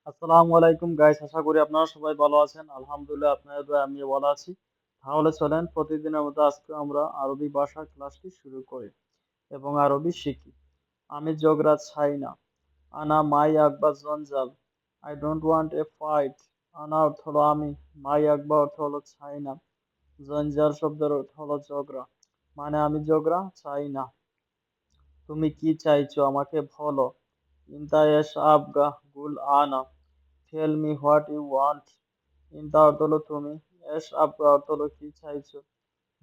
আসসালামু আলাইকুম গাইস, আশা করি আপনারা সবাই ভালো আছেন। আলহামদুলিল্লাহ, আপনাদের দয়ায় আমিও ভালো আছি। তাহলে চলেন প্রতিদিনের মতো আজকে আমরা আরবি ভাষা ক্লাসটি শুরু করি এবং আরবি শিখি। আমি ঝগড়া চাই না। আনা মাই আকবার জঞ্জাল। I don't want a fight. আনা অর্থ হলো আমি, মাই আকবার অর্থ হলো চাই না, জঞ্জাল শব্দের অর্থ হলো ঝগড়া, মানে আমি ঝগড়া চাই না। তুমি কি চাইছো আমাকে বলো। ইনতা এস আবগা গুল আনা। Tell me what you want. ইনতা অর্থ হলো তুমি, এস আবগা অর্থ হলো কি চাইছো,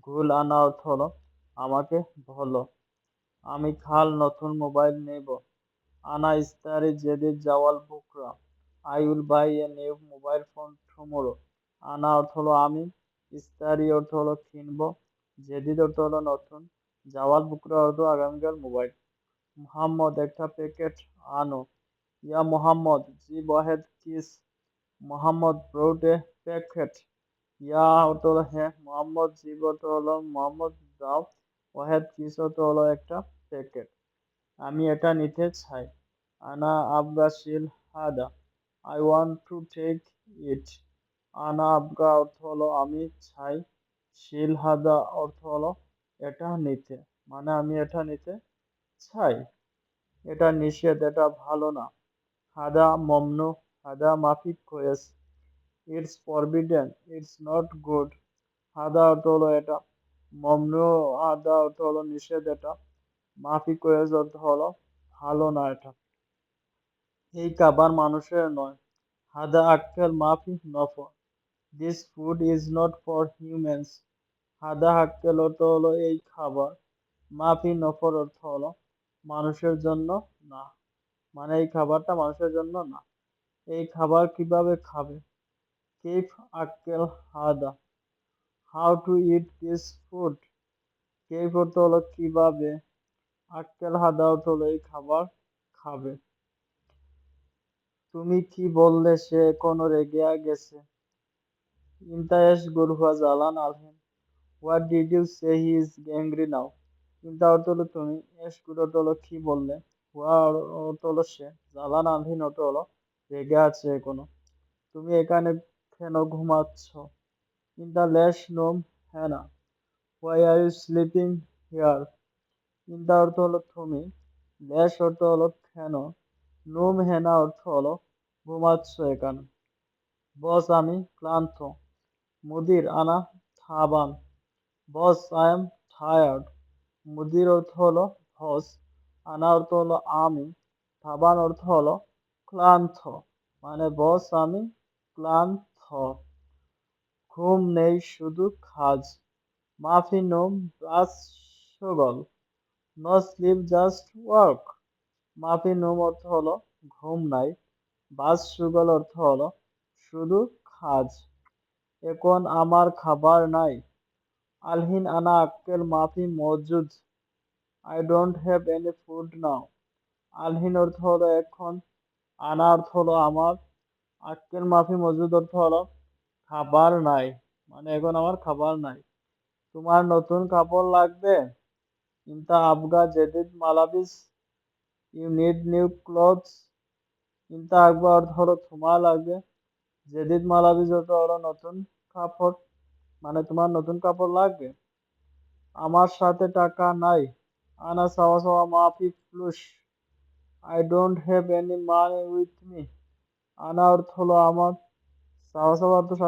গুল আনা অর্থ হলো আমাকে বলো। আমি কাল নতুন মোবাইল নেব। আনা ইস্তারি জেদিদ জাওয়াল বুকরা। I will buy a new mobile phone tomorrow. আনা অর্থ হলো আমি, ইস্তারি অর্থ হলো কিনবো, জেদিদ অর্থ হলো নতুন, জাওয়াল বুকরা অর্থ আগামীকাল মোবাইল। মোহাম্মদ একটা প্যাকেট আনো। ইয়া মোহাম্মদ জি ওয়াহেদ কিস। Mohammad brought a packet. ইয়া অর্থ হলো হ্যাঁ, মোহাম্মদ জি অর্থ হলো মোহাম্মদ দাও, ওয়াহেদ কিস অর্থ হলো একটা প্যাকেট। আমি এটা নিতে চাই। আনা আবগা শিল হাদা। I want to take it. আনা আবগা অর্থ হলো আমি চাই, শিল হাদা অর্থ হলো এটা নিতে, মানে আমি এটা নিতে চাই। এটা নিষেধ, এটা ভালো না। হাদা মমনু। হাদা মাফি কোয়েস। It's forbidden, it's not good. হাদা অর্থ হলো এটা, মমনু হাদা অর্থ হলো নিষেধ এটা, মাফি কোয়েস অর্থ হলো ভালো না এটা। এই খাবার মানুষের নয়। হাদা আক্কেল মাফি নফর। This food is not for humans. হাদা আক্কেল অর্থ হলো এই খাবার, মাফি নফর অর্থ হলো মানুষের জন্য না, মানে এই খাবারটা মানুষের জন্য না। এই খাবার কিভাবে খাবে। কেফ আক্কেল হাদা। How to eat this food. কেফ অর্থ হলো কিভাবে, আক্কেল হাদা অর্থ হলো এই খাবার খাবে। তুমি কি বললে সে এখনো রেগে গেছে। ইন্তায়েশ গুরহুয়া জালান আলহেন। What did you say he is angry now. ইন্তা অর্থ হলো তুমি, এশকুর অর্থ হলো কি বললে, হুয়া অর্থ হলো সে, জালান আলহিন অর্থ হলো রেগে আছে এখনো। তুমি এখানে কেন ঘুমাচ্ছ। ইন দ্য লেশ নোম হ্যানা। Why are you sleeping here. ইন দ্য অর্থ হলো তুমি, লেশ অর্থ হলো কেন, নোম হেনা অর্থ হলো ঘুমাচ্ছ এখানে। বস আমি ক্লান্ত। মুদির আনা থাবান। Boss I am tired. মুদির অর্থ হলো বস, আনা অর্থ হলো আমি, থাবান অর্থ হলো ক্লান্ত, মানে বস আমি ক্লান্ত। ঘুম নেই শুধু কাজ। মাফি নোম প্লাস শগল। No sleep just work. মাফি নোম অর্থ হলো ঘুম নাই, বাস সুগল অর্থ হলো শুধু কাজ। এখন আমার খাবার নাই। আলহিন আনা আক্কেল মাফি মজুদ। I don't have any food now. আলহিন অর্থ হলো এখন, আনা অর্থ হলো আমার, আক্কেল মাফি মজুদ অর্থ হলো খাবার নাই, মানে এখন আমার খাবার নাই। তোমার নতুন কাপড় লাগবে। ইনতা আবগা জেদিদ মালাবিস। You need new clothes. ইনতা আবগা অর্থ হলো তোমার লাগবে, জেদিদ মালাবিস অর্থ হলো নতুন কাপড়, মানে তোমার নতুন কাপড় লাগবে। আমার সাথে টাকা নাই। আনা সাওয়া সাওয়া মাফি ফ্লুস। I don't have any money with me. আনা অর্থ হলো আমার, সাওয়া সাওয়া অর্থ সাথে